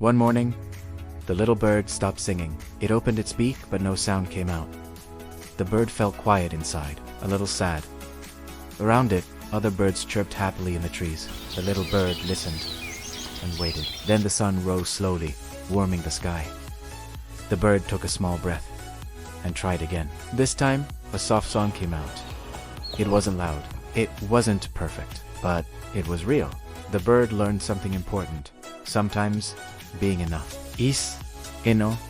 One morning, the little bird stopped singing. It opened its beak, but no sound came out. The bird felt quiet inside, a little sad. Around it, other birds chirped happily in the trees. The little bird listened and waited. Then the sun rose slowly, warming the sky. The bird took a small breath and tried again. This time, a soft song came out. It wasn't loud. It wasn't perfect, but it was real. The bird learned something important. Sometimes, being enough is enough.